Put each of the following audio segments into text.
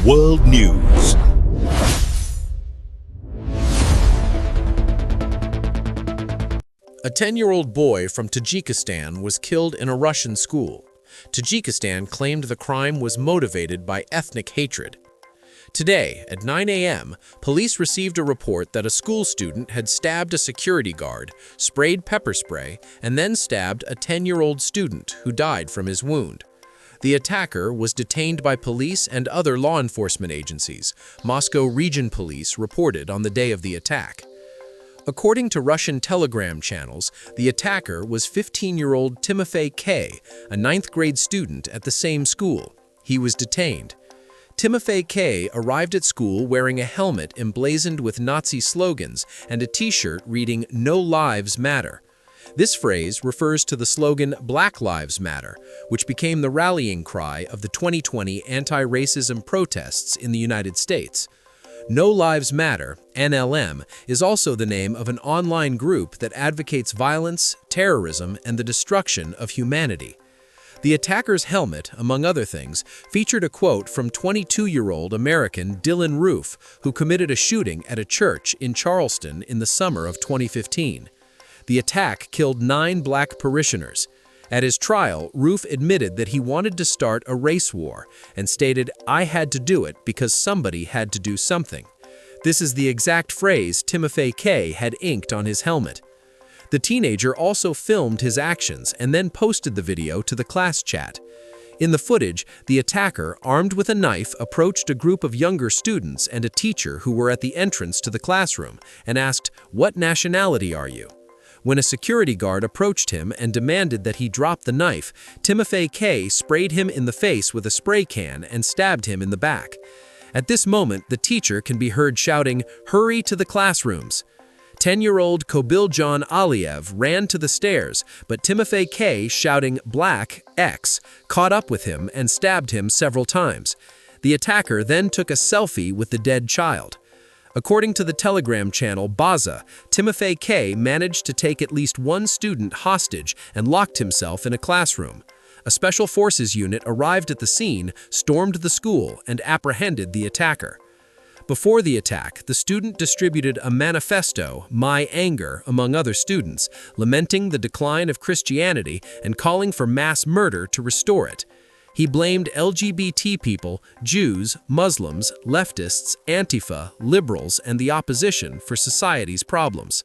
World News. A 10-year-old boy from Tajikistan was killed in a Russian school. Tajikistan claimed the crime was motivated by ethnic hatred. Today, at 9 a.m., police received a report that a school student had stabbed a security guard, sprayed pepper spray, and then stabbed a 10-year-old student who died from his wound. The attacker was detained by police and other law enforcement agencies, Moscow Region Police reported on the day of the attack. According to Russian Telegram channels, the attacker was 15-year-old Timofey K., a 9th-grade student at the same school. He was detained. Timofey K. arrived at school wearing a helmet emblazoned with Nazi slogans and a t-shirt reading "No Lives Matter." This phrase refers to the slogan "Black Lives Matter," which became the rallying cry of the 2020 anti-racism protests in the United States. No Lives Matter, NLM, is also the name of an online group that advocates violence, terrorism, and the destruction of humanity. The attacker's helmet, among other things, featured a quote from 22-year-old American Dylan Roof, who committed a shooting at a church in Charleston in the summer of 2015. The attack killed 9 black parishioners. At his trial, Roof admitted that he wanted to start a race war and stated, "I had to do it because somebody had to do something." This is the exact phrase Timofey K. had inked on his helmet. The teenager also filmed his actions and then posted the video to the class chat. In the footage, the attacker, armed with a knife, approached a group of younger students and a teacher who were at the entrance to the classroom and asked, "What nationality are you?" When a security guard approached him and demanded that he drop the knife, Timofey K. sprayed him in the face with a spray can and stabbed him in the back. At this moment, the teacher can be heard shouting, "Hurry to the classrooms!" 10-year-old Kobiljan Aliyev ran to the stairs, but Timofey K., shouting "Black X," caught up with him and stabbed him several times. The attacker then took a selfie with the dead child. According to the Telegram channel Baza, Timofey K. managed to take at least one student hostage and locked himself in a classroom. A special forces unit arrived at the scene, stormed the school, and apprehended the attacker. Before the attack, the student distributed a manifesto, "My Anger," among other students, lamenting the decline of Christianity and calling for mass murder to restore it. He blamed LGBT people, Jews, Muslims, leftists, Antifa, liberals, and the opposition for society's problems.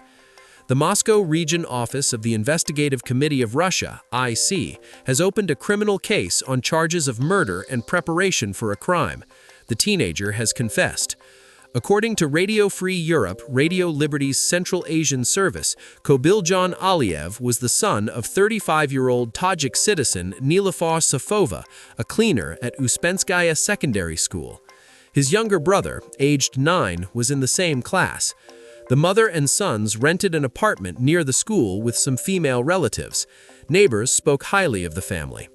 The Moscow Region Office of the Investigative Committee of Russia, IC, has opened a criminal case on charges of murder and preparation for a crime. The teenager has confessed. According to Radio Free Europe, Radio Liberty's Central Asian service, Kobiljan Aliyev was the son of 35-year-old Tajik citizen Nilufar Safova, a cleaner at Uspenskaya Secondary School. His younger brother, aged 9, was in the same class. The mother and sons rented an apartment near the school with some female relatives. Neighbors spoke highly of the family.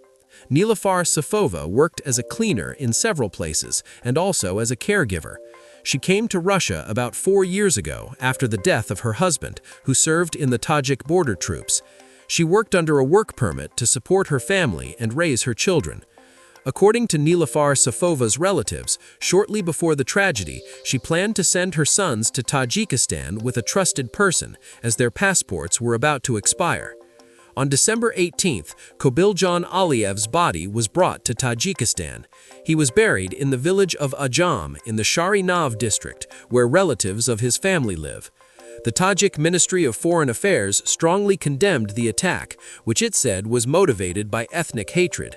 Nilufar Safova worked as a cleaner in several places and also as a caregiver. She came to Russia about 4 years ago after the death of her husband, who served in the Tajik border troops. She worked under a work permit to support her family and raise her children. According to Nilufar Safova's relatives, shortly before the tragedy, she planned to send her sons to Tajikistan with a trusted person, as their passports were about to expire. On December 18th, Kobiljan Aliyev's body was brought to Tajikistan. He was buried in the village of Ajam in the Sharinav district, where relatives of his family live. The Tajik Ministry of Foreign Affairs strongly condemned the attack, which it said was motivated by ethnic hatred.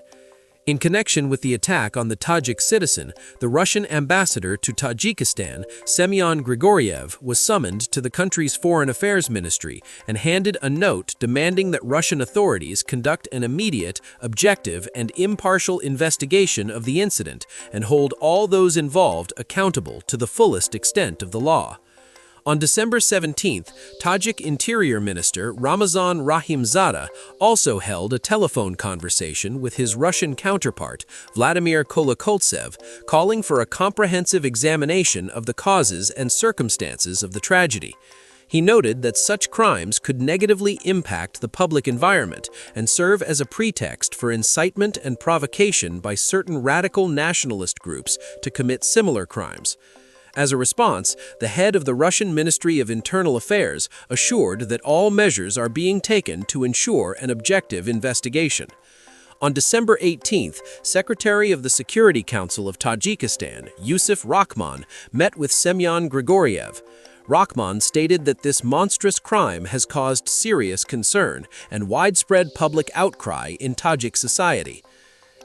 In connection with the attack on the Tajik citizen, the Russian ambassador to Tajikistan, Semyon Grigoriev, was summoned to the country's Foreign Affairs Ministry and handed a note demanding that Russian authorities conduct an immediate, objective, and impartial investigation of the incident and hold all those involved accountable to the fullest extent of the law. On December 17th, Tajik Interior Minister Ramazan Rahimzada also held a telephone conversation with his Russian counterpart, Vladimir Kolokoltsev, calling for a comprehensive examination of the causes and circumstances of the tragedy. He noted that such crimes could negatively impact the public environment and serve as a pretext for incitement and provocation by certain radical nationalist groups to commit similar crimes. As a response, the head of the Russian Ministry of Internal Affairs assured that all measures are being taken to ensure an objective investigation. On December 18th, Secretary of the Security Council of Tajikistan, Yusuf Rahman, met with Semyon Grigoriev. Rahman stated that this monstrous crime has caused serious concern and widespread public outcry in Tajik society.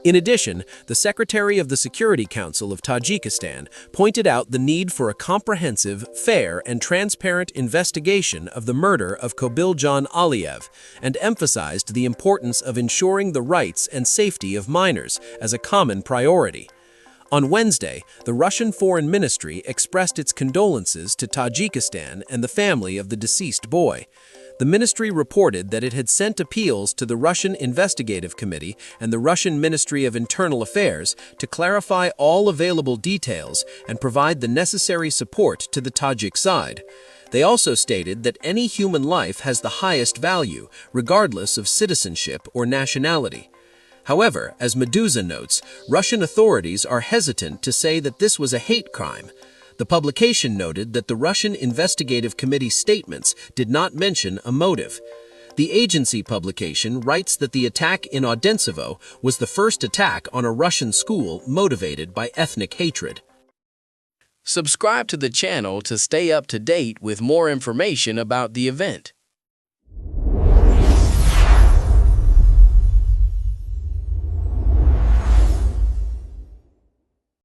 In addition, the Secretary of the Security Council of Tajikistan pointed out the need for a comprehensive, fair, and transparent investigation of the murder of Kobiljan Aliyev, and emphasized the importance of ensuring the rights and safety of minors as a common priority. On Wednesday, the Russian Foreign Ministry expressed its condolences to Tajikistan and the family of the deceased boy. The ministry reported that it had sent appeals to the Russian Investigative Committee and the Russian Ministry of Internal Affairs to clarify all available details and provide the necessary support to the Tajik side. They also stated that any human life has the highest value, regardless of citizenship or nationality. However, as Meduza notes, Russian authorities are hesitant to say that this was a hate crime. The publication noted that the Russian Investigative Committee statements did not mention a motive. The agency publication writes that the attack in Odentsevo was the first attack on a Russian school motivated by ethnic hatred. Subscribe to the channel to stay up to date with more information about the event.